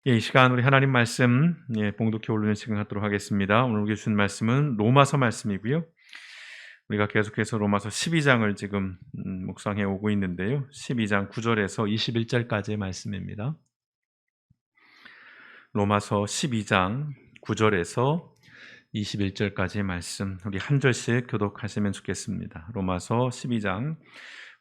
이 시간 우리 하나님 말씀 봉독해 올리는 시간 갖도록 하겠습니다. 오늘 우리 주신 말씀은 로마서 말씀이고요. 우리가 계속해서 로마서 12장을 지금 묵상해 오고 있는데요. 12장 9절에서 21절까지의 말씀입니다. 로마서 12장 9절에서 21절까지의 말씀 우리 한 절씩 교독하시면 좋겠습니다. 로마서 12장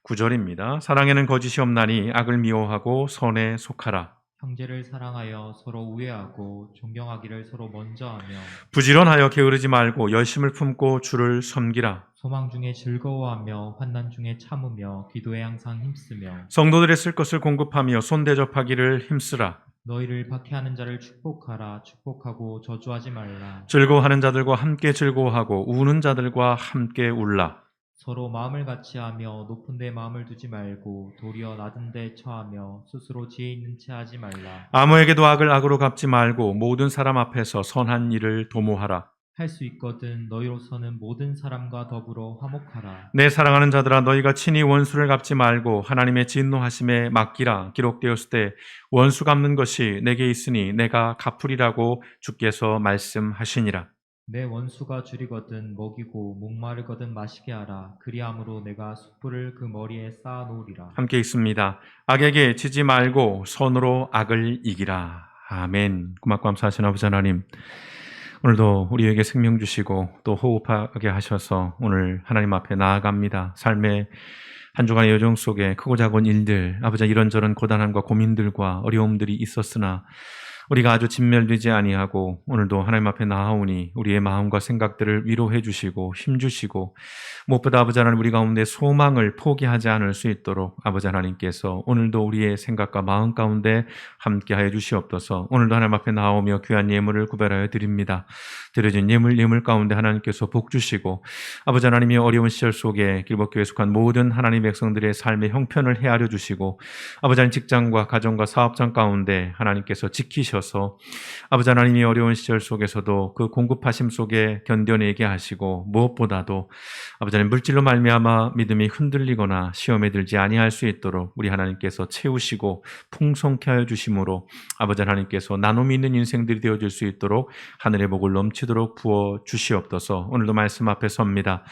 9절입니다. 사랑에는 거짓이 없나니 악을 미워하고 선에 속하라. 형제를 사랑하여 서로 우애하고 존경하기를 서로 먼저 하며 부지런하여 게으르지 말고 열심을 품고 주를 섬기라. 소망 중에 즐거워하며 환난 중에 참으며 기도에 항상 힘쓰며 성도들의 쓸 것을 공급하며 손대접하기를 힘쓰라. 너희를 박해하는 자를 축복하라. 축복하고 저주하지 말라. 즐거워하는 자들과 함께 즐거워하고 우는 자들과 함께 울라. 서로 마음을 같이하며 높은 데 마음을 두지 말고 도리어 낮은 데 처하며 스스로 지혜 있는 채 하지 말라. 아무에게도 악을 악으로 갚지 말고 모든 사람 앞에서 선한 일을 도모하라. 할 수 있거든 너희로서는 모든 사람과 더불어 화목하라. 내 사랑하는 자들아, 너희가 친히 원수를 갚지 말고 하나님의 진노하심에 맡기라. 기록되었을 때 원수 갚는 것이 내게 있으니 내가 갚으리라고 주께서 말씀하시니라. 내 원수가 줄이거든 먹이고 목마르거든 마시게 하라. 그리함으로 내가 숯불을 그 머리에 쌓아 놓으리라. 함께 있습니다. 악에게 지지 말고 선으로 악을 이기라. 아멘. 고맙고 감사하신 아버지 하나님, 오늘도 우리에게 생명 주시고 또 호흡하게 하셔서 오늘 하나님 앞에 나아갑니다. 삶의 한 주간의 여정 속에 크고 작은 일들, 아버지 이런저런 고단함과 고민들과 어려움들이 있었으나 우리가 아주 진멸되지 아니하고 오늘도 하나님 앞에 나아오니 우리의 마음과 생각들을 위로해 주시고 힘 주시고 무엇보다 아버지 하나님 우리 가운데 소망을 포기하지 않을 수 있도록 아버지 하나님께서 오늘도 우리의 생각과 마음 가운데 함께하여 주시옵소서. 오늘도 하나님 앞에 나오며 귀한 예물을 구별하여 드립니다. 드려진 예물 가운데 하나님께서 복 주시고 아버지 하나님이 어려운 시절 속에 길법교회에 속한 모든 하나님 백성들의 삶의 형편을 헤아려 주시고 아버지 하나님 직장과 가정과 사업장 가운데 하나님께서 지키셔서 아버지 하나님이 어려운 시절 속에서도 그 공급하심 속에 견뎌내게 하시고 무엇보다도 아버지 하나님 물질로 말미암아 믿음이 흔들리거나 시험에 들지 아니할 수 있도록 우리 하나님께서 채우시고 풍성케 하여 주심으로 아버지 하나님께서 나눔이 있는 인생들이 되어질 수 있도록 하늘의 복을 넘치도록 부어 주시옵소서. 오늘도 말씀 앞에 섭니다.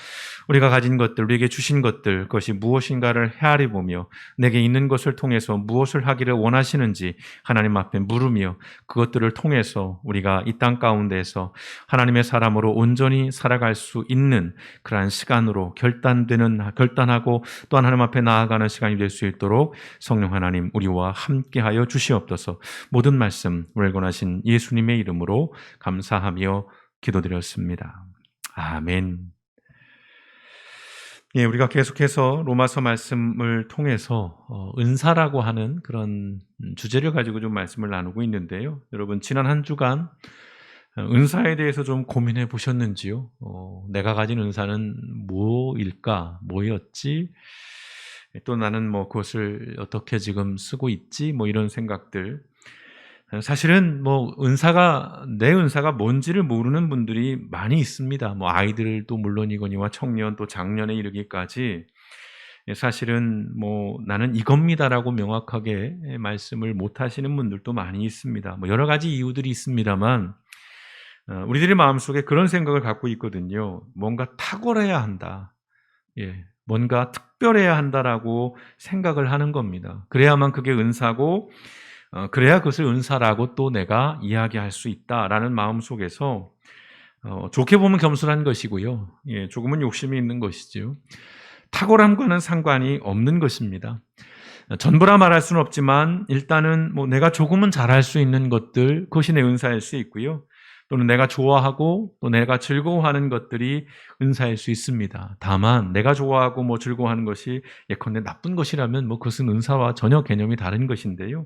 우리가 가진 것들, 우리에게 주신 것들, 그것이 무엇인가를 헤아려 보며 내게 있는 것을 통해서 무엇을 하기를 원하시는지 하나님 앞에 물으며 그것들을 통해서 우리가 이 땅 가운데에서 하나님의 사람으로 온전히 살아갈 수 있는 그러한 시간으로 결단하고 또한 하나님 앞에 나아가는 시간이 될 수 있도록 성령 하나님 우리와 함께하여 주시옵소서. 모든 말씀 우리를 권하신 예수님의 이름으로 감사하며 기도드렸습니다. 아멘. 예, 우리가 계속해서 로마서 말씀을 통해서 은사라고 하는 그런 주제를 가지고 좀 말씀을 나누고 있는데요. 여러분 지난 한 주간 은사에 대해서 좀 고민해 보셨는지요? 내가 가진 은사는 뭐일까? 뭐였지? 또 나는 뭐 그것을 어떻게 지금 쓰고 있지? 뭐 이런 생각들. 사실은 뭐 내 은사가 뭔지를 모르는 분들이 많이 있습니다. 뭐 아이들도 물론이거니와 청년 또 장년에 이르기까지 사실은 뭐 나는 이겁니다라고 명확하게 말씀을 못 하시는 분들도 많이 있습니다. 뭐 여러 가지 이유들이 있습니다만 우리들의 마음속에 그런 생각을 갖고 있거든요. 뭔가 탁월해야 한다. 예. 뭔가 특별해야 한다라고 생각을 하는 겁니다. 그래야만 그게 은사고 그래야 그것을 은사라고 또 내가 이야기할 수 있다라는 마음 속에서 좋게 보면 겸손한 것이고요. 예, 조금은 욕심이 있는 것이죠. 탁월함과는 상관이 없는 것입니다. 전부라 말할 수는 없지만 일단은 뭐 내가 조금은 잘할 수 있는 것들, 그것이 내 은사일 수 있고요. 또는 내가 좋아하고 또 내가 즐거워하는 것들이 은사일 수 있습니다. 다만 내가 좋아하고 뭐 즐거워하는 것이 예컨대 나쁜 것이라면 뭐 그것은 은사와 전혀 개념이 다른 것인데요.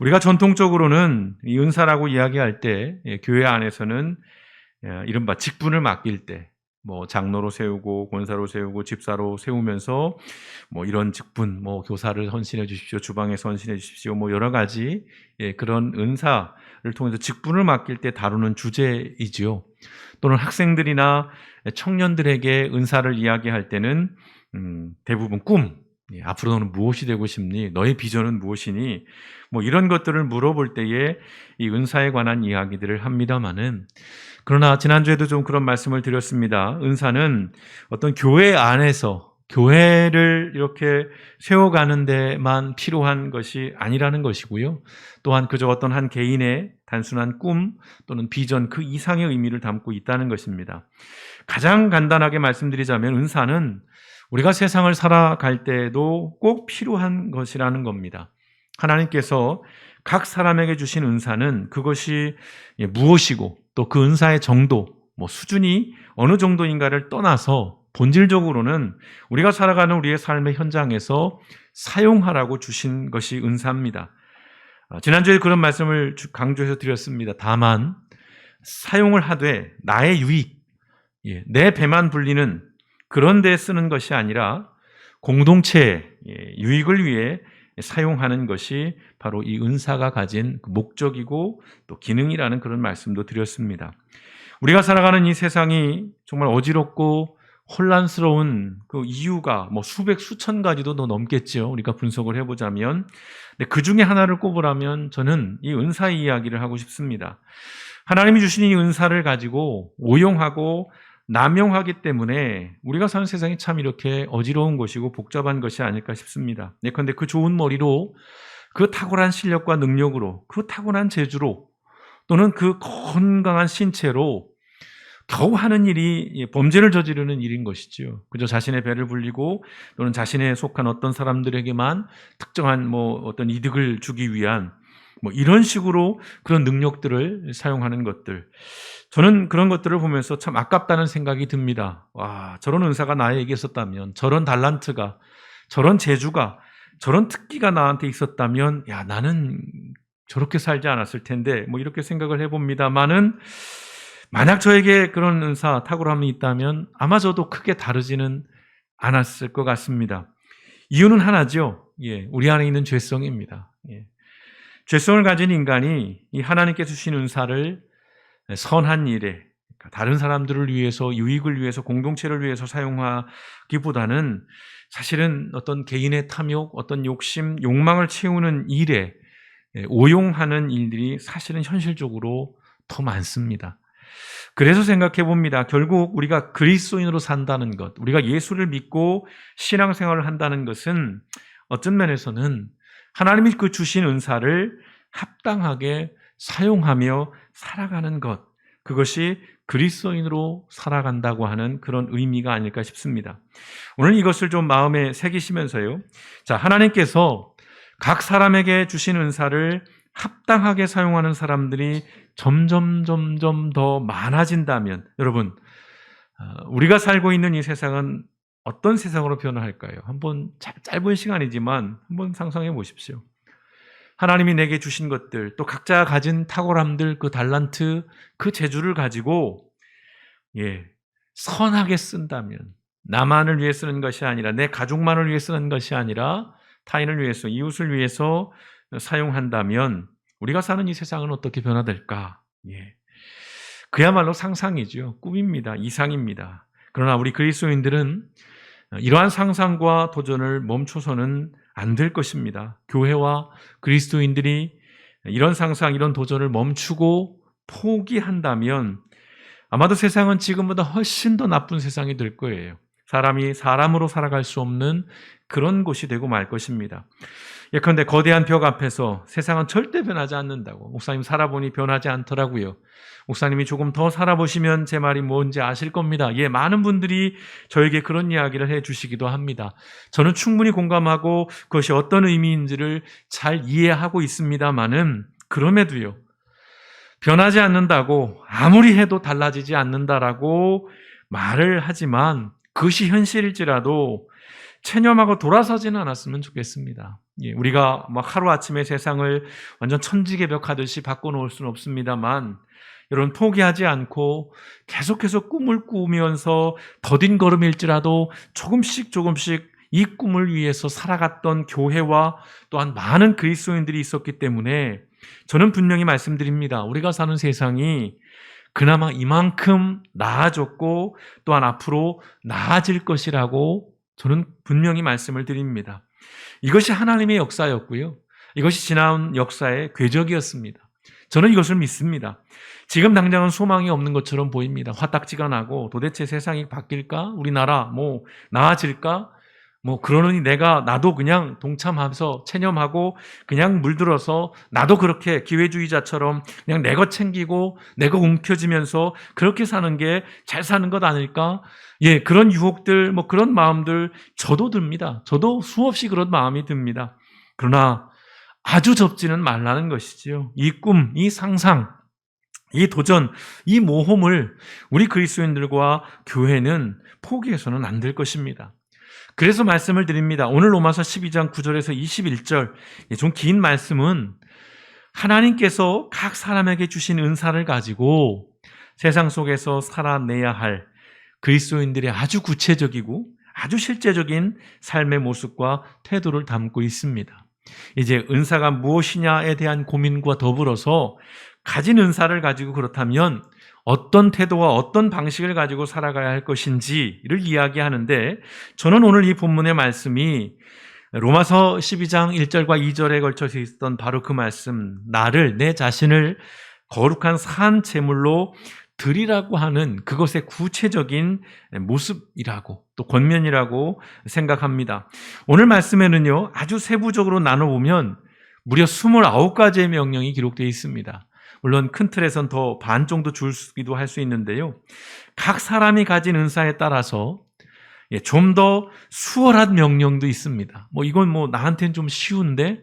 우리가 전통적으로는 이 은사라고 이야기할 때 교회 안에서는 이른바 직분을 맡길 때 뭐 장로로 세우고 권사로 세우고 집사로 세우면서 뭐 이런 직분, 뭐 교사를 헌신해 주십시오, 주방에서 헌신해 주십시오, 뭐 여러 가지 그런 은사를 통해서 직분을 맡길 때 다루는 주제이지요. 또는 학생들이나 청년들에게 은사를 이야기할 때는 대부분 꿈, 앞으로 너는 무엇이 되고 싶니? 너의 비전은 무엇이니? 뭐 이런 것들을 물어볼 때에 이 은사에 관한 이야기들을 합니다마는, 그러나 지난주에도 좀 그런 말씀을 드렸습니다. 은사는 어떤 교회 안에서 교회를 이렇게 세워가는 데만 필요한 것이 아니라는 것이고요. 또한 그저 어떤 한 개인의 단순한 꿈 또는 비전 그 이상의 의미를 담고 있다는 것입니다. 가장 간단하게 말씀드리자면 은사는 우리가 세상을 살아갈 때에도 꼭 필요한 것이라는 겁니다. 하나님께서 각 사람에게 주신 은사는 그것이 무엇이고 또 그 은사의 정도, 수준이 어느 정도인가를 떠나서 본질적으로는 우리가 살아가는 우리의 삶의 현장에서 사용하라고 주신 것이 은사입니다. 지난주에 그런 말씀을 강조해서 드렸습니다. 다만 사용을 하되 나의 유익, 내 배만 불리는 그런 데 쓰는 것이 아니라 공동체의 유익을 위해 사용하는 것이 바로 이 은사가 가진 목적이고 또 기능이라는 그런 말씀도 드렸습니다. 우리가 살아가는 이 세상이 정말 어지럽고 혼란스러운 그 이유가 수백 수천 가지도 더 넘겠죠. 우리가 분석을 해보자면. 근데 그 중에 하나를 꼽으라면 저는 이 은사의 이야기를 하고 싶습니다. 하나님이 주신 이 은사를 가지고 오용하고 남용하기 때문에 우리가 사는 세상이 참 이렇게 어지러운 것이고 복잡한 것이 아닐까 싶습니다. 예컨대 그 좋은 머리로, 그 탁월한 실력과 능력으로, 그 타고난 재주로, 또는 그 건강한 신체로 겨우 하는 일이 범죄를 저지르는 일인 것이죠. 그저 자신의 배를 불리고 또는 자신에 속한 어떤 사람들에게만 특정한 어떤 이득을 주기 위한 이런 식으로 그런 능력들을 사용하는 것들. 저는 그런 것들을 보면서 참 아깝다는 생각이 듭니다. 와, 저런 은사가 나에게 있었다면, 저런 달란트가, 저런 재주가, 저런 특기가 나한테 있었다면, 나는 저렇게 살지 않았을 텐데, 이렇게 생각을 해봅니다만은, 만약 저에게 그런 은사, 탁월함이 있다면 아마 저도 크게 다르지는 않았을 것 같습니다. 이유는 하나죠. 우리 안에 있는 죄성입니다. 죄성을 가진 인간이 이 하나님께서 주신 은사를 선한 일에, 다른 사람들을 위해서, 유익을 위해서, 공동체를 위해서 사용하기보다는 사실은 어떤 개인의 탐욕, 어떤 욕심, 욕망을 채우는 일에 오용하는 일들이 사실은 현실적으로 더 많습니다. 그래서 생각해 봅니다. 결국 우리가 그리스도인으로 산다는 것, 우리가 예수를 믿고 신앙생활을 한다는 것은 어떤 면에서는 하나님이 그 주신 은사를 합당하게 사용하며 살아가는 것, 그것이 그리스도인으로 살아간다고 하는 그런 의미가 아닐까 싶습니다. 오늘 이것을 좀 마음에 새기시면서요. 자, 하나님께서 각 사람에게 주신 은사를 합당하게 사용하는 사람들이 점점 더 많아진다면, 여러분, 우리가 살고 있는 이 세상은 어떤 세상으로 변화할까요? 한번 짧은 시간이지만 한번 상상해 보십시오. 하나님이 내게 주신 것들, 또 각자 가진 탁월함들, 그 달란트, 그 재주를 가지고 선하게 쓴다면, 나만을 위해 쓰는 것이 아니라, 내 가족만을 위해 쓰는 것이 아니라 타인을 위해서, 이웃을 위해서 사용한다면 우리가 사는 이 세상은 어떻게 변화될까? 그야말로 상상이죠. 꿈입니다. 이상입니다. 그러나 우리 그리스도인들은 이러한 상상과 도전을 멈춰서는 안 될 것입니다. 교회와 그리스도인들이 이런 상상, 이런 도전을 멈추고 포기한다면 아마도 세상은 지금보다 훨씬 더 나쁜 세상이 될 거예요. 사람이 사람으로 살아갈 수 없는 그런 곳이 되고 말 것입니다. 예컨대 거대한 벽 앞에서 세상은 절대 변하지 않는다고. 목사님 살아보니 변하지 않더라고요. 목사님이 조금 더 살아보시면 제 말이 뭔지 아실 겁니다. 많은 분들이 저에게 그런 이야기를 해주시기도 합니다. 저는 충분히 공감하고 그것이 어떤 의미인지를 잘 이해하고 있습니다만은, 그럼에도요, 변하지 않는다고, 아무리 해도 달라지지 않는다라고 말을 하지만 그것이 현실일지라도 체념하고 돌아서지는 않았으면 좋겠습니다. 우리가 하루아침에 세상을 완전 천지개벽하듯이 바꿔놓을 수는 없습니다만, 여러분, 포기하지 않고 계속해서 꿈을 꾸면서 더딘 걸음일지라도 조금씩 이 꿈을 위해서 살아갔던 교회와 또한 많은 그리스도인들이 있었기 때문에 저는 분명히 말씀드립니다. 우리가 사는 세상이 그나마 이만큼 나아졌고 또한 앞으로 나아질 것이라고 저는 분명히 말씀을 드립니다. 이것이 하나님의 역사였고요. 이것이 지나온 역사의 궤적이었습니다. 저는 이것을 믿습니다. 지금 당장은 소망이 없는 것처럼 보입니다. 화딱지가 나고 도대체 세상이 바뀔까? 우리나라 나아질까? 그러느니 나도 그냥 동참하면서 체념하고 그냥 물들어서 나도 그렇게 기회주의자처럼 그냥 내 것 챙기고 내 거 움켜쥐면서 그렇게 사는 게 잘 사는 것 아닐까? 예, 그런 유혹들, 그런 마음들 저도 듭니다. 저도 수없이 그런 마음이 듭니다. 그러나 아주 접지는 말라는 것이지요. 이 꿈, 이 상상, 이 도전, 이 모험을 우리 그리스도인들과 교회는 포기해서는 안 될 것입니다. 그래서 말씀을 드립니다. 오늘 로마서 12장 9절에서 21절, 좀 긴 말씀은 하나님께서 각 사람에게 주신 은사를 가지고 세상 속에서 살아내야 할 그리스도인들의 아주 구체적이고 아주 실제적인 삶의 모습과 태도를 담고 있습니다. 이제 은사가 무엇이냐에 대한 고민과 더불어서 가진 은사를 가지고 그렇다면 어떤 태도와 어떤 방식을 가지고 살아가야 할 것인지를 이야기하는데, 저는 오늘 이 본문의 말씀이 로마서 12장 1절과 2절에 걸쳐서 있었던 바로 그 말씀, 내 자신을 거룩한 산 제물로 드리라고 하는 그것의 구체적인 모습이라고, 또 권면이라고 생각합니다. 오늘 말씀에는요, 아주 세부적으로 나눠보면 무려 29가지의 명령이 기록되어 있습니다. 물론 큰 틀에선 더 반 정도 줄기도 할 수 있는데요. 각 사람이 가진 은사에 따라서 좀 더 수월한 명령도 있습니다. 이건 나한테는 좀 쉬운데,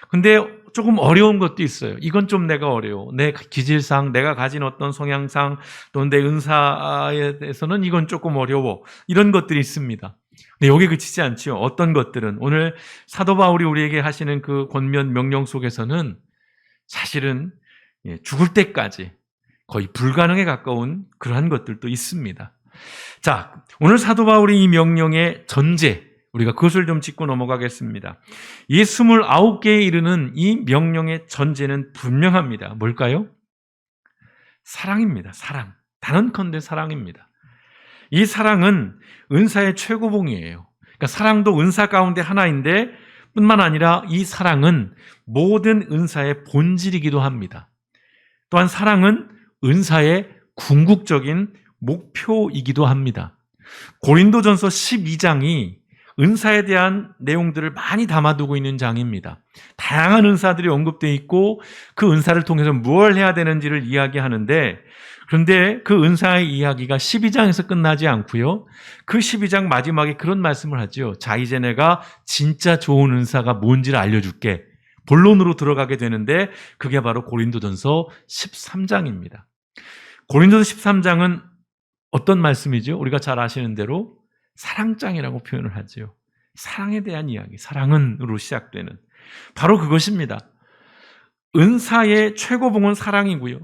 근데 조금 어려운 것도 있어요. 이건 좀 내가 어려워. 내 기질상, 내가 가진 어떤 성향상, 또는 내 은사에 대해서는 이건 조금 어려워. 이런 것들이 있습니다. 근데 여기 그치지 않지요. 어떤 것들은 오늘 사도 바울이 우리에게 하시는 그 권면 명령 속에서는 사실은 죽을 때까지 거의 불가능에 가까운 그러한 것들도 있습니다. 자, 오늘 사도 바울이 이 명령의 전제, 우리가 그것을 좀 짚고 넘어가겠습니다. 이 29개에 이르는 이 명령의 전제는 분명합니다. 뭘까요? 사랑입니다. 사랑. 단언컨대 사랑입니다. 이 사랑은 은사의 최고봉이에요. 그러니까 사랑도 은사 가운데 하나인데 뿐만 아니라 이 사랑은 모든 은사의 본질이기도 합니다. 또한 사랑은 은사의 궁극적인 목표이기도 합니다. 고린도전서 12장이 은사에 대한 내용들을 많이 담아두고 있는 장입니다. 다양한 은사들이 언급되어 있고 그 은사를 통해서 무엇을 해야 되는지를 이야기하는데, 그런데 그 은사의 이야기가 12장에서 끝나지 않고요. 그 12장 마지막에 그런 말씀을 하죠. 자, 이제 내가 진짜 좋은 은사가 뭔지를 알려줄게. 본론으로 들어가게 되는데 그게 바로 고린도전서 13장입니다. 고린도서 13장은 어떤 말씀이죠? 우리가 잘 아시는 대로 사랑장이라고 표현을 하죠. 사랑에 대한 이야기, 사랑은으로 시작되는 바로 그것입니다. 은사의 최고봉은 사랑이고요.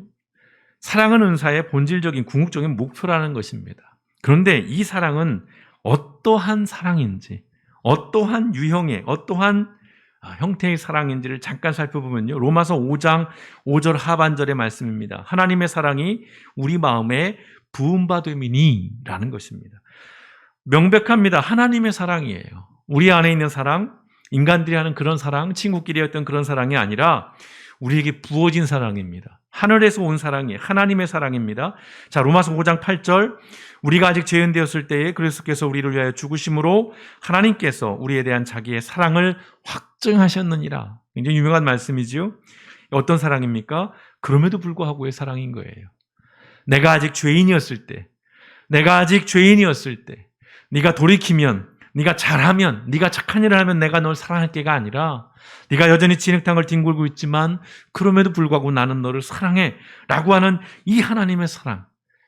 사랑은 은사의 본질적인 궁극적인 목표라는 것입니다. 그런데 이 사랑은 어떠한 사랑인지, 어떠한 유형의, 어떠한 형태의 사랑인지를 잠깐 살펴보면요. 로마서 5장 5절 하반절의 말씀입니다. 하나님의 사랑이 우리 마음에 부음받음이니 라는 것입니다. 명백합니다. 하나님의 사랑이에요. 우리 안에 있는 사랑, 인간들이 하는 그런 사랑, 친구끼리 했던 그런 사랑이 아니라 우리에게 부어진 사랑입니다. 하늘에서 온 사랑이에요. 하나님의 사랑입니다. 자, 로마서 5장 8절, 우리가 아직 죄인 되었을 때에 그리스도께서 우리를 위하여 죽으심으로 하나님께서 우리에 대한 자기의 사랑을 확증하셨느니라. 굉장히 유명한 말씀이지요. 어떤 사랑입니까? 그럼에도 불구하고의 사랑인 거예요. 내가 아직 죄인이었을 때, 네가 돌이키면, 네가 잘하면, 네가 착한 일을 하면 내가 널 사랑할 게가 아니라 네가 여전히 진흙탕을 뒹굴고 있지만 그럼에도 불구하고 나는 너를 사랑해 라고 하는 이 하나님의 사랑,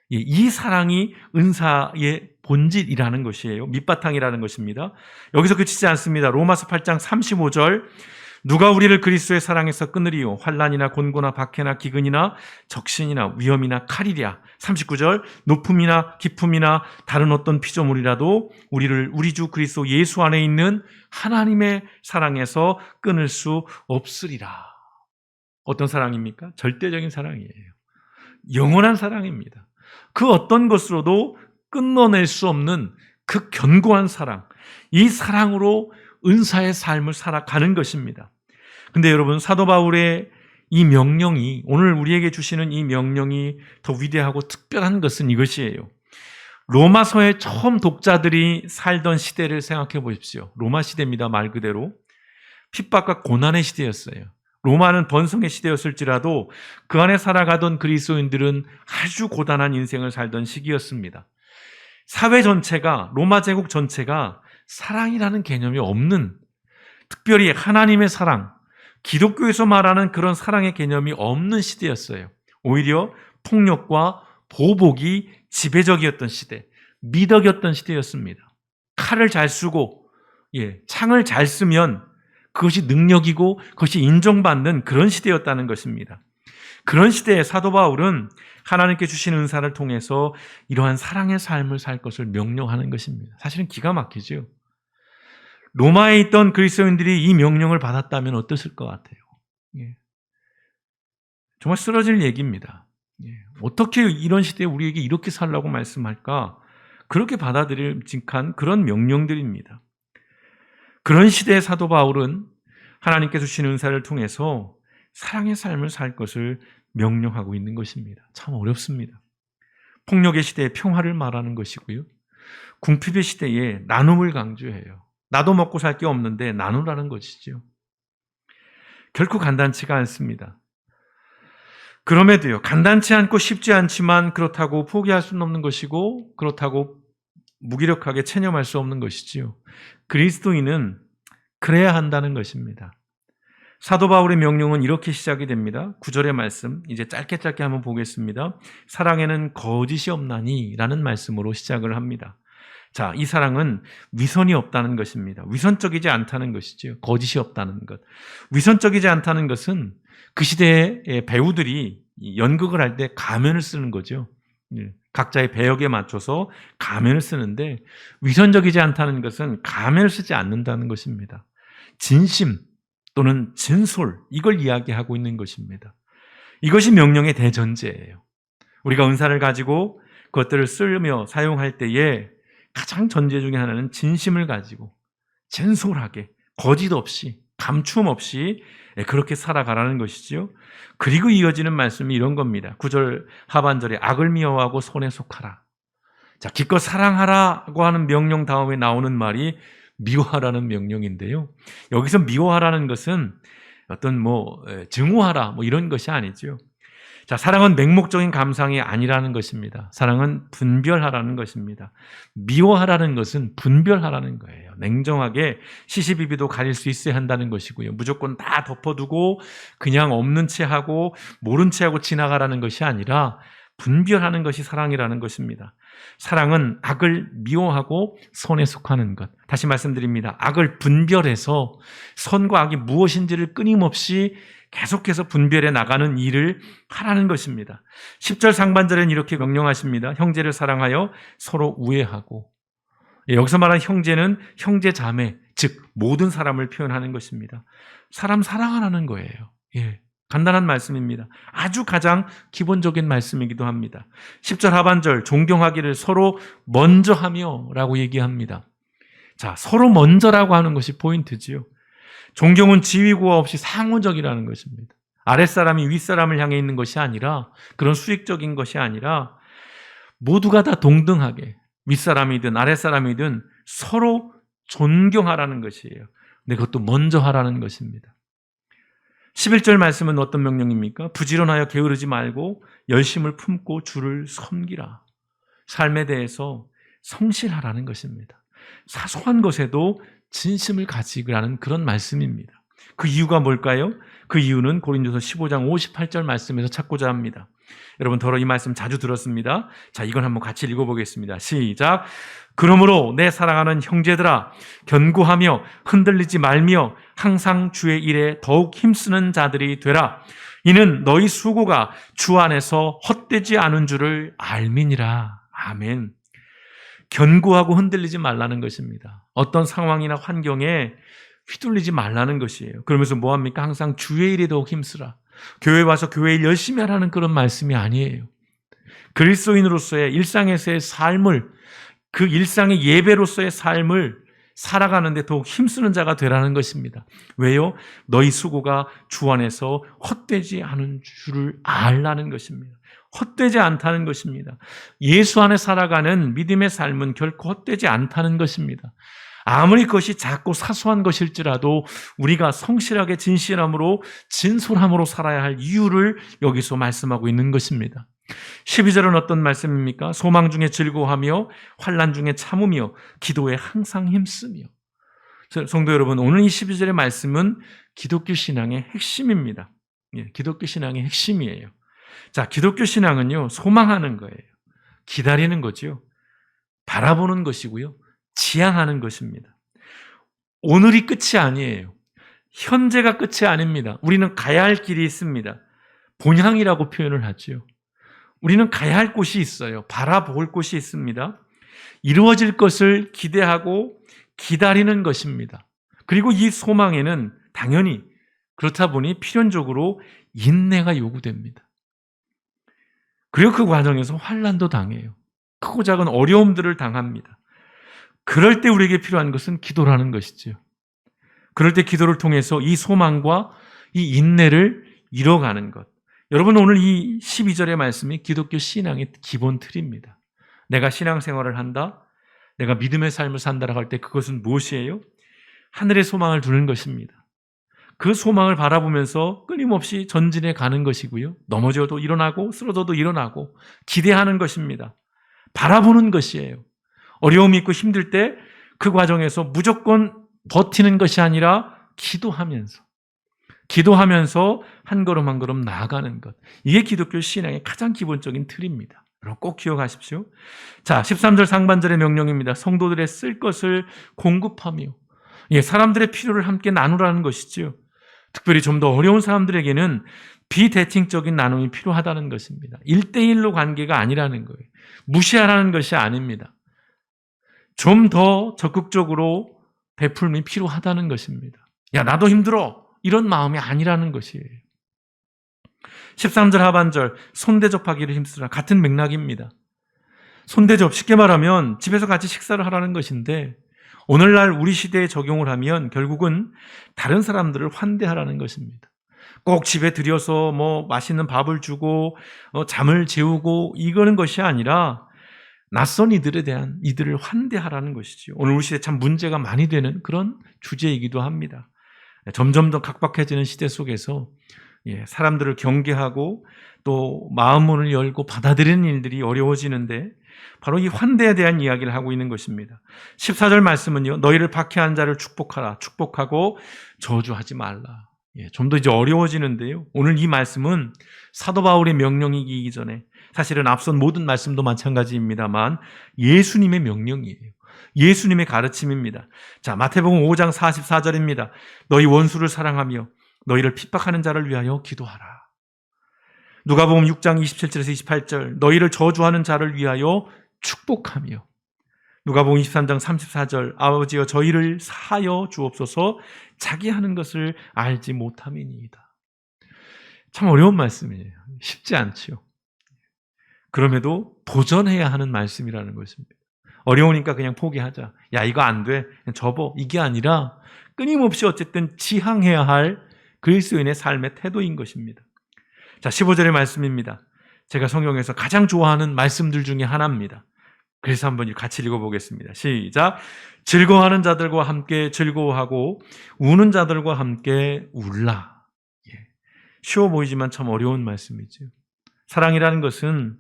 이 사랑이 은사의 본질이라는 것이에요. 밑바탕이라는 것입니다. 여기서 그치지 않습니다. 로마서 8장 35절, 누가 우리를 그리스도의 사랑에서 끊으리요? 환난이나 곤고나 박해나 기근이나 적신이나 위험이나 칼이랴. 39절, 높음이나 깊음이나 다른 어떤 피조물이라도 우리를 우리 주 그리스도 예수 안에 있는 하나님의 사랑에서 끊을 수 없으리라. 어떤 사랑입니까? 절대적인 사랑이에요. 영원한 사랑입니다. 그 어떤 것으로도 끊어낼 수 없는 그 견고한 사랑, 이 사랑으로 은사의 삶을 살아가는 것입니다. 근데 여러분, 사도 바울의 이 명령이, 오늘 우리에게 주시는 이 명령이 더 위대하고 특별한 것은 이것이에요. 로마서의 처음 독자들이 살던 시대를 생각해 보십시오. 로마 시대입니다. 말 그대로 핍박과 고난의 시대였어요. 로마는 번성의 시대였을지라도 그 안에 살아가던 그리스도인들은 아주 고단한 인생을 살던 시기였습니다. 사회 전체가, 로마 제국 전체가 사랑이라는 개념이 없는, 특별히 하나님의 사랑, 기독교에서 말하는 그런 사랑의 개념이 없는 시대였어요. 오히려 폭력과 보복이 지배적이었던 시대, 미덕이었던 시대였습니다. 칼을 잘 쓰고 창을 잘 쓰면 그것이 능력이고 그것이 인정받는 그런 시대였다는 것입니다. 그런 시대에 사도 바울은 하나님께 주신 은사를 통해서 이러한 사랑의 삶을 살 것을 명령하는 것입니다. 사실은 기가 막히죠. 로마에 있던 그리스도인들이 이 명령을 받았다면 어땠을 것 같아요? 정말 쓰러질 얘기입니다. 어떻게 이런 시대에 우리에게 이렇게 살라고 말씀할까? 그렇게 받아들임직한 그런 명령들입니다. 그런 시대의 사도 바울은 하나님께 주신 은사를 통해서 사랑의 삶을 살 것을 명령하고 있는 것입니다. 참 어렵습니다. 폭력의 시대에 평화를 말하는 것이고요. 궁핍의 시대에 나눔을 강조해요. 나도 먹고 살 게 없는데 나누라는 것이죠. 결코 간단치가 않습니다. 그럼에도요, 간단치 않고 쉽지 않지만 그렇다고 포기할 수는 없는 것이고 그렇다고 무기력하게 체념할 수 없는 것이지요. 그리스도인은 그래야 한다는 것입니다. 사도 바울의 명령은 이렇게 시작이 됩니다. 9절의 말씀, 이제 짧게 한번 보겠습니다. 사랑에는 거짓이 없나니 라는 말씀으로 시작을 합니다. 자, 이 사랑은 위선이 없다는 것입니다. 위선적이지 않다는 것이죠. 거짓이 없다는 것. 위선적이지 않다는 것은 그 시대의 배우들이 연극을 할 때 가면을 쓰는 거죠. 각자의 배역에 맞춰서 가면을 쓰는데, 위선적이지 않다는 것은 가면을 쓰지 않는다는 것입니다. 진심 또는 진솔, 이걸 이야기하고 있는 것입니다. 이것이 명령의 대전제예요. 우리가 은사를 가지고 그것들을 쓰며 사용할 때에 가장 전제 중에 하나는 진심을 가지고 진솔하게, 거짓 없이, 감춤 없이 그렇게 살아가라는 것이지요. 그리고 이어지는 말씀이 이런 겁니다. 9절 하반절에 악을 미워하고 손에 속하라. 자, 기껏 사랑하라고 하는 명령 다음에 나오는 말이 미워하라는 명령인데요. 여기서 미워하라는 것은 어떤 증오하라 이런 것이 아니죠. 자, 사랑은 맹목적인 감상이 아니라는 것입니다. 사랑은 분별하라는 것입니다. 미워하라는 것은 분별하라는 거예요. 냉정하게 시시비비도 가릴 수 있어야 한다는 것이고요. 무조건 다 덮어두고 그냥 없는 채 하고 모른 채 하고 지나가라는 것이 아니라 분별하는 것이 사랑이라는 것입니다. 사랑은 악을 미워하고 선에 속하는 것. 다시 말씀드립니다. 악을 분별해서 선과 악이 무엇인지를 끊임없이 계속해서 분별해 나가는 일을 하라는 것입니다. 10절 상반절엔 이렇게 명령하십니다. 형제를 사랑하여 서로 우애하고. 여기서 말하는 형제는 형제 자매, 즉 모든 사람을 표현하는 것입니다. 사람 사랑하라는 거예요. 간단한 말씀입니다. 아주 가장 기본적인 말씀이기도 합니다. 10절 하반절 존경하기를 서로 먼저 하며 라고 얘기합니다. 자, 서로 먼저라고 하는 것이 포인트지요. 존경은 지위고하 없이 상호적이라는 것입니다. 아랫사람이 윗사람을 향해 있는 것이 아니라, 그런 수익적인 것이 아니라 모두가 다 동등하게 윗사람이든 아랫사람이든 서로 존경하라는 것이에요. 근데 그것도 먼저 하라는 것입니다. 11절 말씀은 어떤 명령입니까? 부지런하여 게으르지 말고 열심을 품고 주를 섬기라. 삶에 대해서 성실하라는 것입니다. 사소한 것에도 진심을 가지라는 그런 말씀입니다. 그 이유가 뭘까요? 그 이유는 고린도서 15장 58절 말씀에서 찾고자 합니다. 여러분 더러 이 말씀 자주 들었습니다. 자, 이건 한번 같이 읽어보겠습니다. 시작. 그러므로 내 사랑하는 형제들아, 견고하며 흔들리지 말며 항상 주의 일에 더욱 힘쓰는 자들이 되라. 이는 너희 수고가 주 안에서 헛되지 않은 줄을 알미니라. 아멘. 견고하고 흔들리지 말라는 것입니다. 어떤 상황이나 환경에 휘둘리지 말라는 것이에요. 그러면서 뭐합니까? 항상 주의 일에 더욱 힘쓰라. 교회 와서 교회 일 열심히 하라는 그런 말씀이 아니에요. 그리스도인으로서의 일상에서의 삶을 그 일상의 예배로서의 삶을 살아가는데 더욱 힘쓰는 자가 되라는 것입니다. 왜요? 너희 수고가 주 안에서 헛되지 않은 줄을 알라는 것입니다. 헛되지 않다는 것입니다. 예수 안에 살아가는 믿음의 삶은 결코 헛되지 않다는 것입니다. 아무리 그것이 작고 사소한 것일지라도 우리가 성실하게 진실함으로 진솔함으로 살아야 할 이유를 여기서 말씀하고 있는 것입니다. 12절은 어떤 말씀입니까? 소망 중에 즐거워하며 환난 중에 참으며 기도에 항상 힘쓰며. 성도 여러분, 오늘 이 12절의 말씀은 기독교 신앙의 핵심입니다. 기독교 신앙의 핵심이에요. 자, 기독교 신앙은요, 소망하는 거예요. 기다리는 거죠. 바라보는 것이고요. 지향하는 것입니다. 오늘이 끝이 아니에요. 현재가 끝이 아닙니다. 우리는 가야 할 길이 있습니다. 본향이라고 표현을 하죠. 우리는 가야 할 곳이 있어요. 바라볼 곳이 있습니다. 이루어질 것을 기대하고 기다리는 것입니다. 그리고 이 소망에는 당연히 그렇다 보니 필연적으로 인내가 요구됩니다. 그리고 그 과정에서 환난도 당해요. 크고 작은 어려움들을 당합니다. 그럴 때 우리에게 필요한 것은 기도라는 것이죠. 그럴 때 기도를 통해서 이 소망과 이 인내를 이뤄가는 것. 여러분, 오늘 이 12절의 말씀이 기독교 신앙의 기본 틀입니다. 내가 신앙생활을 한다, 내가 믿음의 삶을 산다라고 할 때 그것은 무엇이에요? 하늘의 소망을 두는 것입니다. 그 소망을 바라보면서 끊임없이 전진해 가는 것이고요. 넘어져도 일어나고 쓰러져도 일어나고 기대하는 것입니다. 바라보는 것이에요. 어려움이 있고 힘들 때 그 과정에서 무조건 버티는 것이 아니라 기도하면서 한 걸음 한 걸음 나아가는 것. 이게 기독교 신앙의 가장 기본적인 틀입니다. 여러분 꼭 기억하십시오. 자, 13절 상반절의 명령입니다. 성도들의 쓸 것을 공급하며 사람들의 필요를 함께 나누라는 것이죠. 특별히 좀 더 어려운 사람들에게는 비대칭적인 나눔이 필요하다는 것입니다. 1대1로 관계가 아니라는 거예요. 무시하라는 것이 아닙니다. 좀 더 적극적으로 베풀음이 필요하다는 것입니다. 야, 나도 힘들어. 이런 마음이 아니라는 것이에요. 13절 하반절 손대접하기를 힘쓰라. 같은 맥락입니다. 손대접, 쉽게 말하면 집에서 같이 식사를 하라는 것인데 오늘날 우리 시대에 적용을 하면 결국은 다른 사람들을 환대하라는 것입니다. 꼭 집에 들여서 맛있는 밥을 주고 잠을 재우고 이거는 것이 아니라 낯선 이들을 환대하라는 것이죠. 오늘 우리 시대에 참 문제가 많이 되는 그런 주제이기도 합니다. 점점 더 각박해지는 시대 속에서 사람들을 경계하고 또 마음 문을 열고 받아들이는 일들이 어려워지는데 바로 이 환대에 대한 이야기를 하고 있는 것입니다. 14절 말씀은요. 너희를 박해한 자를 축복하라. 축복하고 저주하지 말라. 좀 더 이제 어려워지는데요. 오늘 이 말씀은 사도 바울의 명령이기 전에 사실은 앞선 모든 말씀도 마찬가지입니다만 예수님의 명령이에요. 예수님의 가르침입니다. 자, 마태복음 5장 44절입니다. 너희 원수를 사랑하며 너희를 핍박하는 자를 위하여 기도하라. 누가복음 6장 27절에서 28절 너희를 저주하는 자를 위하여 축복하며 누가복음 23장 34절 아버지여 저희를 사하여 주옵소서 자기 하는 것을 알지 못함이니이다. 참 어려운 말씀이에요. 쉽지 않죠. 그럼에도 도전해야 하는 말씀이라는 것입니다. 어려우니까 그냥 포기하자. 야, 이거 안 돼. 그냥 접어. 이게 아니라 끊임없이 어쨌든 지향해야 할 그리스도인의 삶의 태도인 것입니다. 자, 15절의 말씀입니다. 제가 성경에서 가장 좋아하는 말씀들 중에 하나입니다. 그래서 한번 같이 읽어보겠습니다. 시작. 즐거워하는 자들과 함께 즐거워하고 우는 자들과 함께 울라. 쉬워 보이지만 참 어려운 말씀이죠. 사랑이라는 것은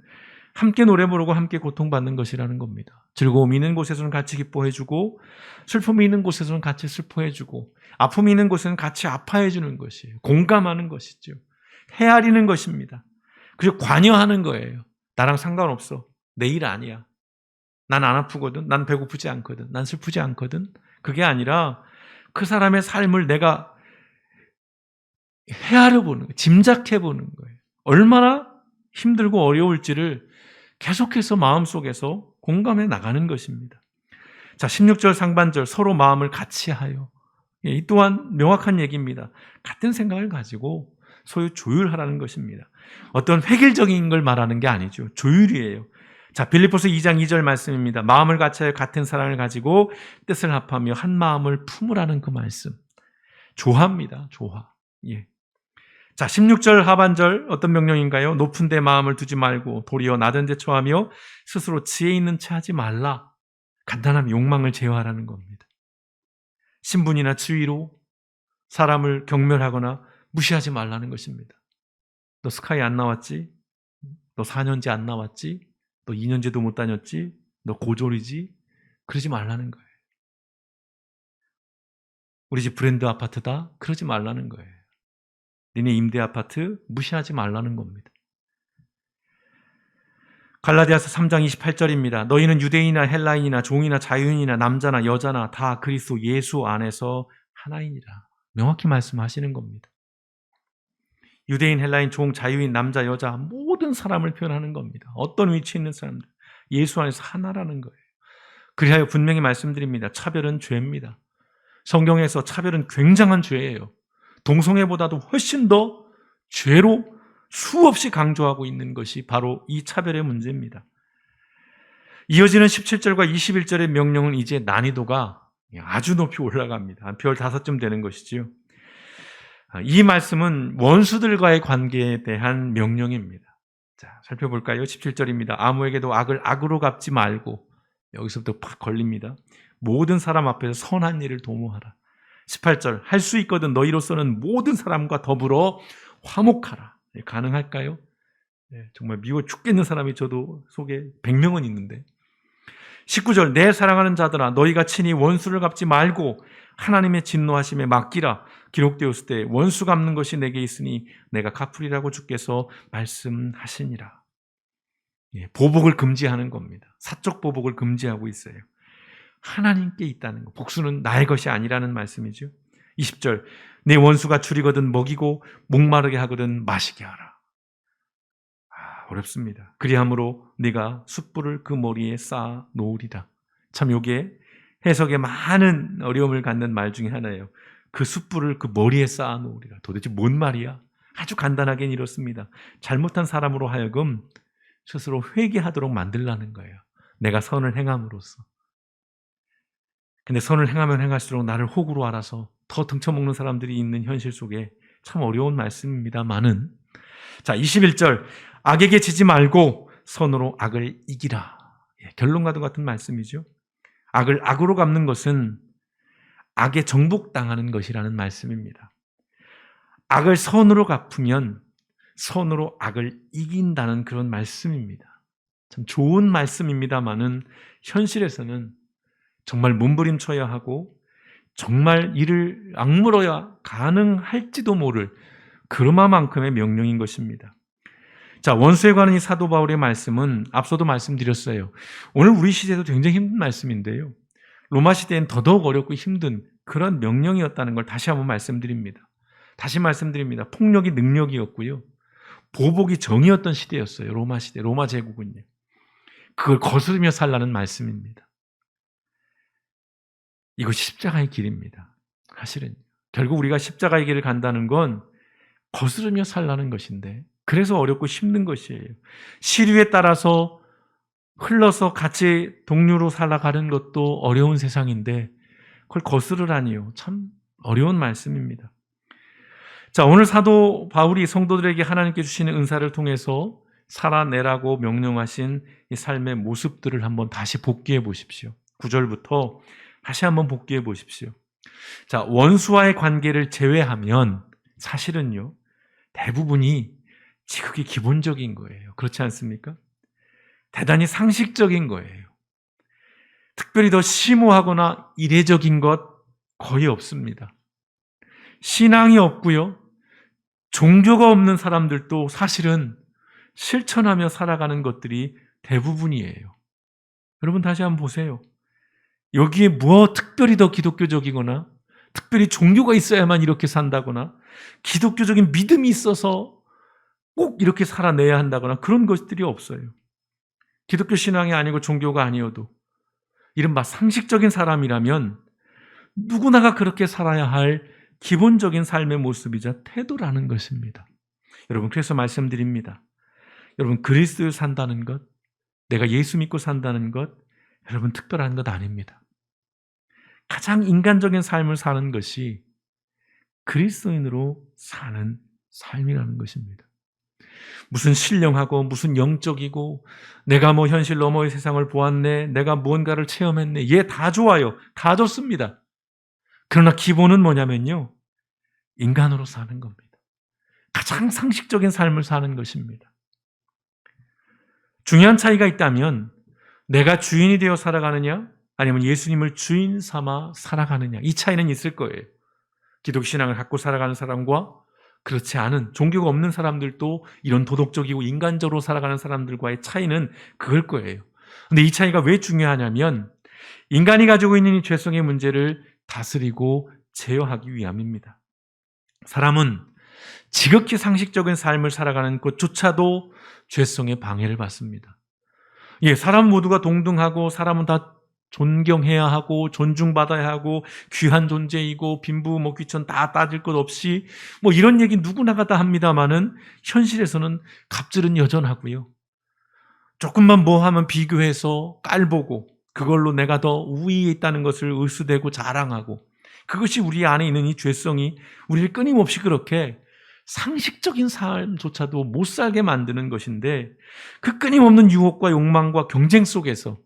함께 노래 부르고 함께 고통받는 것이라는 겁니다. 즐거움이 있는 곳에서는 같이 기뻐해주고 슬픔이 있는 곳에서는 같이 슬퍼해주고 아픔이 있는 곳에서는 같이 아파해주는 것이에요. 공감하는 것이죠. 헤아리는 것입니다. 그리고 관여하는 거예요. 나랑 상관없어. 내 일 아니야. 난 안 아프거든. 난 배고프지 않거든. 난 슬프지 않거든. 그게 아니라 그 사람의 삶을 내가 헤아려 보는 거예요. 짐작해 보는 거예요. 얼마나 힘들고 어려울지를 계속해서 마음속에서 공감해 나가는 것입니다. 자, 16절 상반절 서로 마음을 같이 하여. 이 또한 명확한 얘기입니다. 같은 생각을 가지고 소위 조율하라는 것입니다. 어떤 획일적인 걸 말하는 게 아니죠. 조율이에요. 자, 빌립보서 2장 2절 말씀입니다. 마음을 같이하여 같은 사랑을 가지고 뜻을 합하며 한 마음을 품으라는 그 말씀. 조화입니다. 조화. 예. 자, 16절 하반절 어떤 명령인가요? 높은 데 마음을 두지 말고 도리어 낮은 데 처하며 스스로 지혜 있는 채 하지 말라. 간단한 욕망을 제어하라는 겁니다. 신분이나 지위로 사람을 경멸하거나 무시하지 말라는 것입니다. 너 스카이 안 나왔지? 너 4년제 안 나왔지? 너 2년제도 못 다녔지? 너 고졸이지? 그러지 말라는 거예요. 우리 집 브랜드 아파트다? 그러지 말라는 거예요. 니네 임대 아파트 무시하지 말라는 겁니다. 갈라디아서 3장 28절입니다. 너희는 유대인이나 헬라인이나 종이나 자유인이나 남자나 여자나 다 그리스도 예수 안에서 하나이니라. 명확히 말씀하시는 겁니다. 유대인, 헬라인, 종, 자유인, 남자, 여자 모든 사람을 표현하는 겁니다. 어떤 위치에 있는 사람들 예수 안에서 하나라는 거예요. 그리하여 분명히 말씀드립니다. 차별은 죄입니다. 성경에서 차별은 굉장한 죄예요. 동성애보다도 훨씬 더 죄로 수없이 강조하고 있는 것이 바로 이 차별의 문제입니다. 이어지는 17절과 21절의 명령은 이제 난이도가 아주 높이 올라갑니다. 별 5점 되는 것이지요. 이 말씀은 원수들과의 관계에 대한 명령입니다. 자, 살펴볼까요? 17절입니다. 아무에게도 악을 악으로 갚지 말고, 여기서부터 팍 걸립니다. 모든 사람 앞에서 선한 일을 도모하라. 18절, 할 수 있거든 너희로서는 모든 사람과 더불어 화목하라. 가능할까요? 정말 미워 죽겠는 사람이 저도 속에 100명은 있는데. 19절, 내 사랑하는 자들아 너희가 친히 원수를 갚지 말고 하나님의 진노하심에 맡기라. 기록되었을 때 원수 갚는 것이 내게 있으니 내가 갚으리라고 주께서 말씀하시니라. 보복을 금지하는 겁니다. 사적 보복을 금지하고 있어요. 하나님께 있다는 것. 복수는 나의 것이 아니라는 말씀이죠. 20절, 내 원수가 줄이거든 먹이고 목마르게 하거든 마시게 하라. 어렵습니다. 그리함으로 네가 숯불을 그 머리에 쌓아 놓으리라. 참 요게 해석에 많은 어려움을 갖는 말 중에 하나예요. 그 숯불을 그 머리에 쌓아 놓으리라. 도대체 뭔 말이야? 아주 간단하긴 이렇습니다. 잘못한 사람으로 하여금 스스로 회개하도록 만들라는 거예요. 내가 선을 행함으로써. 근데 선을 행하면 행할수록 나를 호구로 알아서 더 등쳐먹는 사람들이 있는 현실 속에 참 어려운 말씀입니다만은, 자, 21절, 악에게 지지 말고 선으로 악을 이기라. 결론과도 같은 말씀이죠. 악을 악으로 갚는 것은 악에 정복당하는 것이라는 말씀입니다. 악을 선으로 갚으면 선으로 악을 이긴다는 그런 말씀입니다. 참 좋은 말씀입니다만은 현실에서는 정말 몸부림쳐야 하고 정말 이를 악물어야 가능할지도 모를 그러마만큼의 명령인 것입니다. 자, 원수에 관한 이 사도 바울의 말씀은 앞서도 말씀드렸어요. 오늘 우리 시대도 굉장히 힘든 말씀인데요. 로마 시대엔 더더욱 어렵고 힘든 그런 명령이었다는 걸 다시 한번 말씀드립니다. 다시 말씀드립니다. 폭력이 능력이었고요. 보복이 정의였던 시대였어요. 로마 시대, 로마 제국은요. 그걸 거스르며 살라는 말씀입니다. 이것이 십자가의 길입니다. 사실은 결국 우리가 십자가의 길을 간다는 건 거스르며 살라는 것인데, 그래서 어렵고 힘든 것이에요. 시류에 따라서 흘러서 같이 동료로 살아가는 것도 어려운 세상인데 그걸 거스르라니요. 참 어려운 말씀입니다. 자, 오늘 사도 바울이 성도들에게 하나님께 주시는 은사를 통해서 살아내라고 명령하신 이 삶의 모습들을 한번 다시 복기해 보십시오. 9절부터 다시 한번 복기해 보십시오. 자, 원수와의 관계를 제외하면 사실은요, 대부분이 지극히 기본적인 거예요. 그렇지 않습니까? 대단히 상식적인 거예요. 특별히 더 심오하거나 이례적인 것 거의 없습니다. 신앙이 없고요, 종교가 없는 사람들도 사실은 실천하며 살아가는 것들이 대부분이에요. 여러분 다시 한번 보세요. 여기에 뭐 특별히 더 기독교적이거나 특별히 종교가 있어야만 이렇게 산다거나 기독교적인 믿음이 있어서 꼭 이렇게 살아내야 한다거나 그런 것들이 없어요. 기독교 신앙이 아니고 종교가 아니어도 이른바 상식적인 사람이라면 누구나가 그렇게 살아야 할 기본적인 삶의 모습이자 태도라는 것입니다. 여러분, 그래서 말씀드립니다. 여러분, 그리스도를 산다는 것, 내가 예수 믿고 산다는 것, 여러분 특별한 것 아닙니다. 가장 인간적인 삶을 사는 것이 그리스도인으로 사는 삶이라는 것입니다. 무슨 신령하고 무슨 영적이고 내가 뭐 현실 너머의 세상을 보았네, 내가 무언가를 체험했네, 예, 다 좋아요. 다 좋습니다. 그러나 기본은 뭐냐면요, 인간으로 사는 겁니다. 가장 상식적인 삶을 사는 것입니다. 중요한 차이가 있다면 내가 주인이 되어 살아가느냐 아니면 예수님을 주인 삼아 살아가느냐, 이 차이는 있을 거예요. 기독 신앙을 갖고 살아가는 사람과 그렇지 않은, 종교가 없는 사람들도 이런 도덕적이고 인간적으로 살아가는 사람들과의 차이는 그걸 거예요. 근데 이 차이가 왜 중요하냐면 인간이 가지고 있는 이 죄성의 문제를 다스리고 제어하기 위함입니다. 사람은 지극히 상식적인 삶을 살아가는 것조차도 죄성의 방해를 받습니다. 예, 사람 모두가 동등하고 사람은 다 존경해야 하고 존중받아야 하고 귀한 존재이고 빈부 뭐 귀천 다 따질 것 없이 뭐 이런 얘기 누구나가 다 합니다만은 현실에서는 갑질은 여전하고요. 조금만 뭐 하면 비교해서 깔보고 그걸로 내가 더 우위에 있다는 것을 의수대고 자랑하고, 그것이 우리 안에 있는 이 죄성이 우리를 끊임없이 그렇게 상식적인 삶조차도 못 살게 만드는 것인데, 그 끊임없는 유혹과 욕망과 경쟁 속에서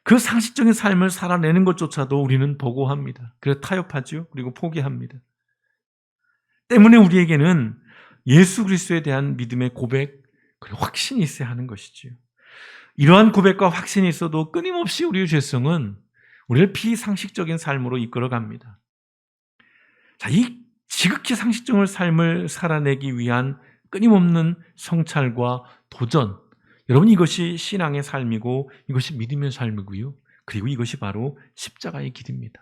그 상식적인 삶을 살아내는 것조차도 우리는 버거워합니다. 그래서 타협하죠. 그리고 포기합니다. 때문에 우리에게는 예수 그리스도에 대한 믿음의 고백, 그리고 확신이 있어야 하는 것이지요. 이러한 고백과 확신이 있어도 끊임없이 우리의 죄성은 우리를 비상식적인 삶으로 이끌어갑니다. 자, 이 지극히 상식적인 삶을 살아내기 위한 끊임없는 성찰과 도전, 여러분 이것이 신앙의 삶이고 이것이 믿음의 삶이고요. 그리고 이것이 바로 십자가의 길입니다.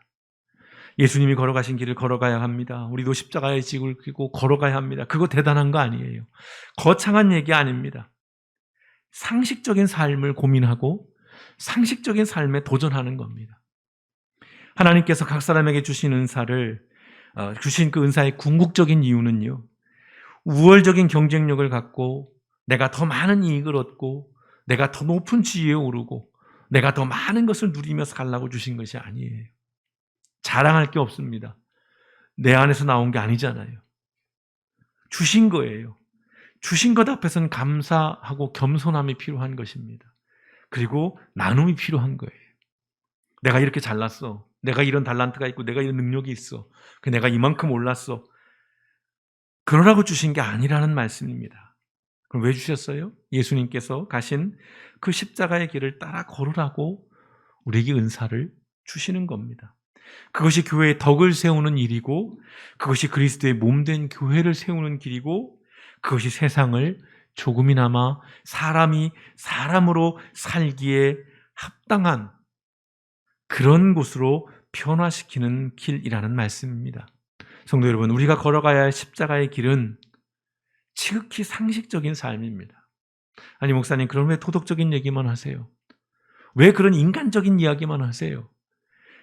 예수님이 걸어가신 길을 걸어가야 합니다. 우리도 십자가의 직을 지고 걸어가야 합니다. 그거 대단한 거 아니에요. 거창한 얘기 아닙니다. 상식적인 삶을 고민하고 상식적인 삶에 도전하는 겁니다. 하나님께서 각 사람에게 주신 은사를 주신 그 은사의 궁극적인 이유는요, 우월적인 경쟁력을 갖고 내가 더 많은 이익을 얻고 내가 더 높은 지위에 오르고 내가 더 많은 것을 누리며 살라고 주신 것이 아니에요. 자랑할 게 없습니다. 내 안에서 나온 게 아니잖아요. 주신 거예요. 주신 것 앞에서는 감사하고 겸손함이 필요한 것입니다. 그리고 나눔이 필요한 거예요. 내가 이렇게 잘났어. 내가 이런 달란트가 있고 내가 이런 능력이 있어. 내가 이만큼 올랐어. 그러라고 주신 게 아니라는 말씀입니다. 그럼 왜 주셨어요? 예수님께서 가신 그 십자가의 길을 따라 걸으라고 우리에게 은사를 주시는 겁니다. 그것이 교회의 덕을 세우는 일이고 그것이 그리스도의 몸된 교회를 세우는 길이고 그것이 세상을 조금이나마 사람이 사람으로 살기에 합당한 그런 곳으로 변화시키는 길이라는 말씀입니다. 성도 여러분, 우리가 걸어가야 할 십자가의 길은 지극히 상식적인 삶입니다. 아니 목사님, 그럼 왜 도덕적인 얘기만 하세요? 왜 그런 인간적인 이야기만 하세요?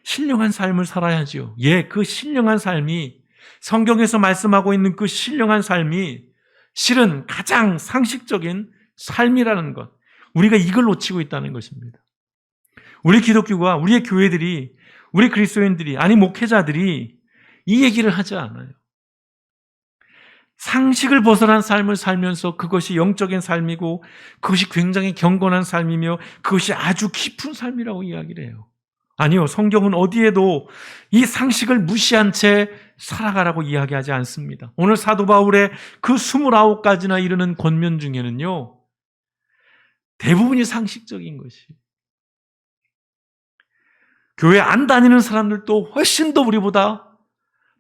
신령한 삶을 살아야죠. 예, 그 신령한 삶이, 성경에서 말씀하고 있는 그 신령한 삶이 실은 가장 상식적인 삶이라는 것, 우리가 이걸 놓치고 있다는 것입니다. 우리 기독교가, 우리의 교회들이, 우리 그리스도인들이, 아니 목회자들이 이 얘기를 하지 않아요. 상식을 벗어난 삶을 살면서 그것이 영적인 삶이고 그것이 굉장히 경건한 삶이며 그것이 아주 깊은 삶이라고 이야기를 해요. 아니요, 성경은 어디에도 이 상식을 무시한 채 살아가라고 이야기하지 않습니다. 오늘 사도 바울의 그 29가지나 이르는 권면 중에는요, 대부분이 상식적인 것이. 교회 안 다니는 사람들도 훨씬 더 우리보다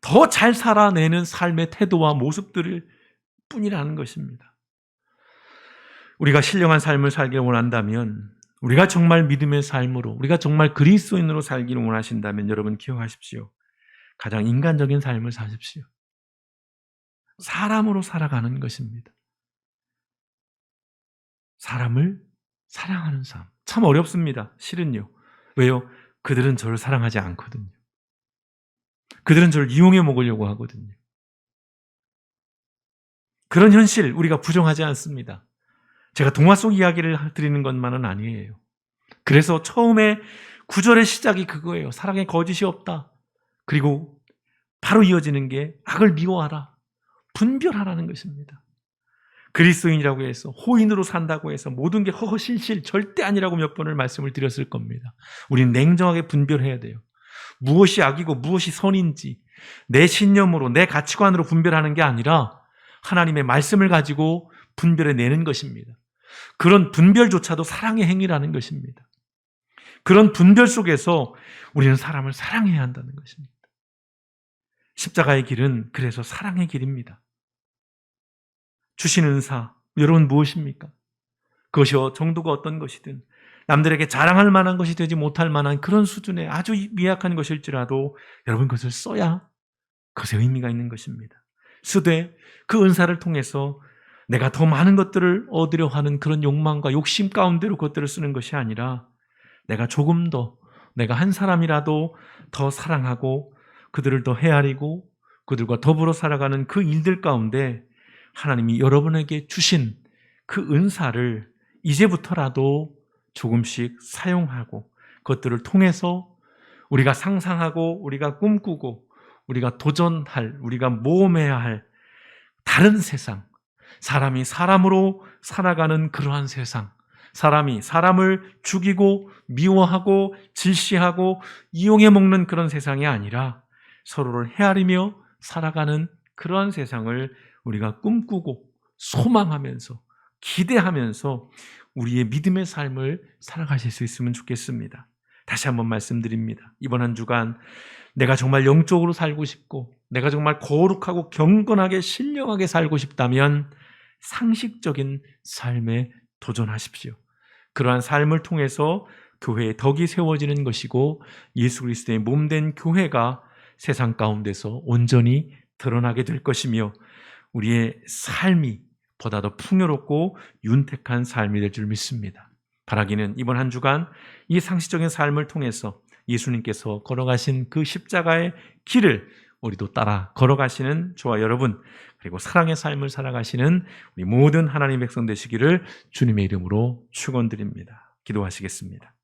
더 잘 살아내는 삶의 태도와 모습들일 뿐이라는 것입니다. 우리가 신령한 삶을 살기를 원한다면, 우리가 정말 믿음의 삶으로, 우리가 정말 그리스도인으로 살기를 원하신다면 여러분 기억하십시오. 가장 인간적인 삶을 사십시오. 사람으로 살아가는 것입니다. 사람을 사랑하는 삶. 참 어렵습니다. 실은요. 왜요? 그들은 저를 사랑하지 않거든요. 그들은 저를 이용해 먹으려고 하거든요. 그런 현실 우리가 부정하지 않습니다. 제가 동화 속 이야기를 드리는 것만은 아니에요. 그래서 처음에 구절의 시작이 그거예요. 사랑에 거짓이 없다. 그리고 바로 이어지는 게 악을 미워하라. 분별하라는 것입니다. 그리스도인이라고 해서 호인으로 산다고 해서 모든 게 허허실실 절대 아니라고 몇 번을 말씀을 드렸을 겁니다. 우리는 냉정하게 분별해야 돼요. 무엇이 악이고 무엇이 선인지 내 신념으로 내 가치관으로 분별하는 게 아니라 하나님의 말씀을 가지고 분별해내는 것입니다. 그런 분별조차도 사랑의 행위라는 것입니다. 그런 분별 속에서 우리는 사람을 사랑해야 한다는 것입니다. 십자가의 길은 그래서 사랑의 길입니다. 주신 은사, 여러분 무엇입니까? 그것이 정도가 어떤 것이든 남들에게 자랑할 만한 것이 되지 못할 만한 그런 수준의 아주 미약한 것일지라도 여러분 그것을 써야 그것에 의미가 있는 것입니다. 쓰되 그 은사를 통해서 내가 더 많은 것들을 얻으려 하는 그런 욕망과 욕심 가운데로 그것들을 쓰는 것이 아니라 내가 조금 더, 내가 한 사람이라도 더 사랑하고 그들을 더 헤아리고 그들과 더불어 살아가는 그 일들 가운데 하나님이 여러분에게 주신 그 은사를 이제부터라도 조금씩 사용하고 그것들을 통해서 우리가 상상하고 우리가 꿈꾸고 우리가 도전할, 우리가 모험해야 할 다른 세상, 사람이 사람으로 살아가는 그러한 세상, 사람이 사람을 죽이고 미워하고 질시하고 이용해 먹는 그런 세상이 아니라 서로를 헤아리며 살아가는 그러한 세상을 우리가 꿈꾸고 소망하면서 기대하면서 우리의 믿음의 삶을 살아가실 수 있으면 좋겠습니다. 다시 한번 말씀드립니다. 이번 한 주간 내가 정말 영적으로 살고 싶고 내가 정말 거룩하고 경건하게 신령하게 살고 싶다면 상식적인 삶에 도전하십시오. 그러한 삶을 통해서 교회의 덕이 세워지는 것이고 예수 그리스도의 몸된 교회가 세상 가운데서 온전히 드러나게 될 것이며 우리의 삶이 보다 더 풍요롭고 윤택한 삶이 될 줄 믿습니다. 바라기는 이번 한 주간 이 상식적인 삶을 통해서 예수님께서 걸어가신 그 십자가의 길을 우리도 따라 걸어가시는 저와 여러분, 그리고 사랑의 삶을 살아가시는 우리 모든 하나님의 백성 되시기를 주님의 이름으로 축원드립니다. 기도하시겠습니다.